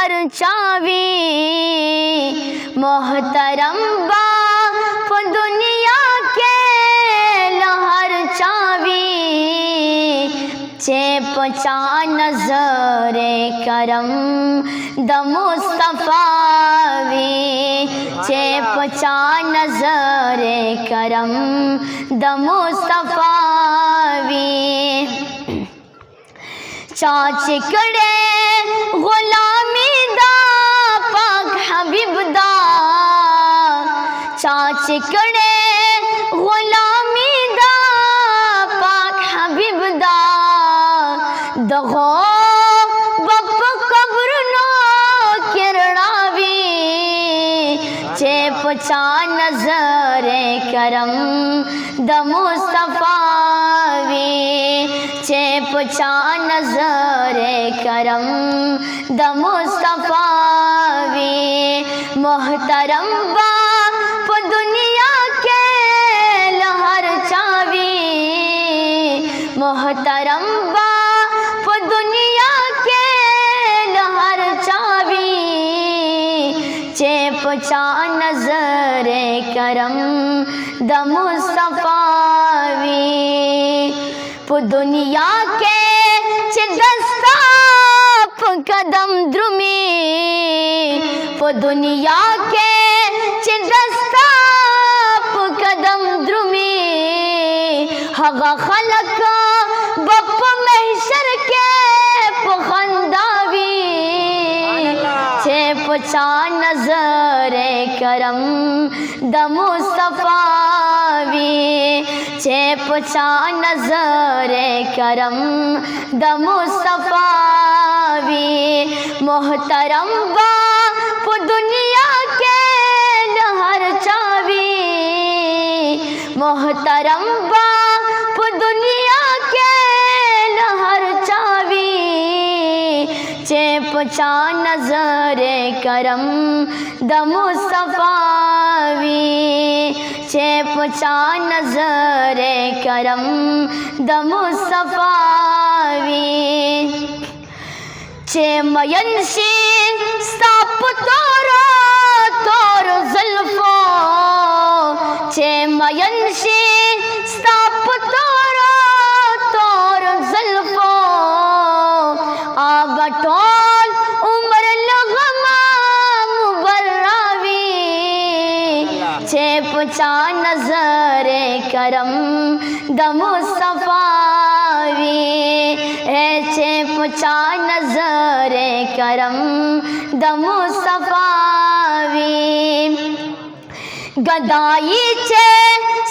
لہر چاوی محترم باپ دنیا کے لہر چاوی چے پچا نظر کرم د مصطفیٰ چے پچا نظر کرم د مصطفیٰ چاچ کڑے غلامی دا پاک حبیب دا چاچ کڑے غلامی دا پاک حبیب دا دغو بپ قبر نو کرڑاوی چے پچا نظر کرم د مصطفیٰ چے پچا نظر کرم د مصطفیٰ محترم باپ دنیا کے لہر چاوی محترم باپ دنیا کے لہر چاوی چے پچا نظر کرم د مصطفیٰ پو دنیا کے چے دستا پو قدم درمی پو دنیا کے چے دستا پو قدم درمی ہگا خلق بپ محشر کے پو خنداوی چے پچا نظر کرم د مصطفیٰ چے پچا نظر کرم د مصطفیٰ محترم باپ دنیا کے لہر چاوی محترم باپ دنیا کے لہر چاوی چے پچا نظر کرم د مصطفیٰ چے پچا نظر کرم د مصطفیٰ چے مینشی ستاپ تورو تور زلفو چے مینشی ستاپ تورو تور زلفو آبا ٹول عمر لغما مبراوی چے پچا نظر کرم د مصطفیٰ چے پچا نظر کرم د مصطفیٰ گدائی چے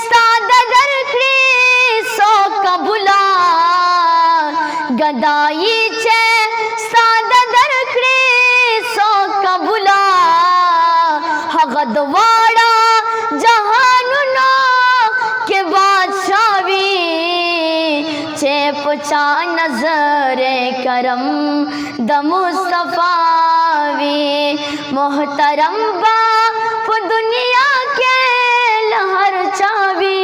ستاد درکڑی سو قبولا گدائی چے ستاد درکڑی سو قبولا حغدواڑا جہاننا کے بادشاہی چے پچا نظر کرم د مصطفیٰ محترم باپ دنیا کے لہر چاوی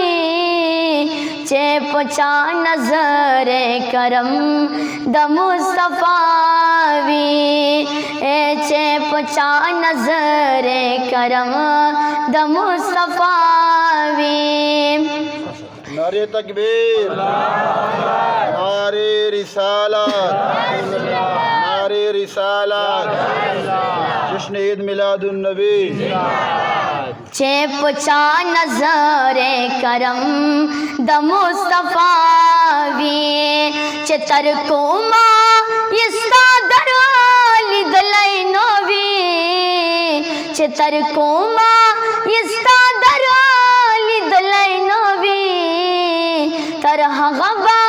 چے پچا نظر کرم د مصطفیٰ چے پچا نظر کرم د مصطفیٰ نعرہ تکبیر نعرہ رسالت نعرہ رسالت جشن عید میلاد النبی چے پچا نظر کرم د مصطفیٰ چے ترکو ما یستا درالی دلائی نوی چے ترکو ما یستا درالی دلائی نوی ترہ غبا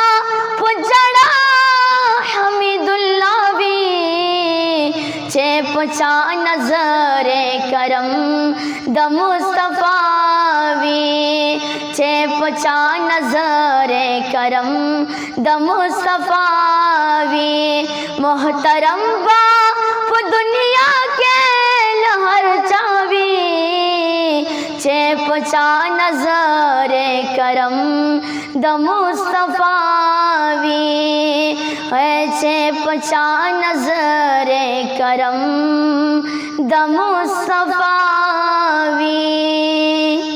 پجڑا حمید اللہ چے پچا نظر کرم د مصطفیٰ چے پچا نظر کرم د مصطفیٰ محترم باپ دنیا کے لہر چاوی چے پچا نظر کرم د مصطفیٰ چے پچا نظر کرم د مصطفیٰ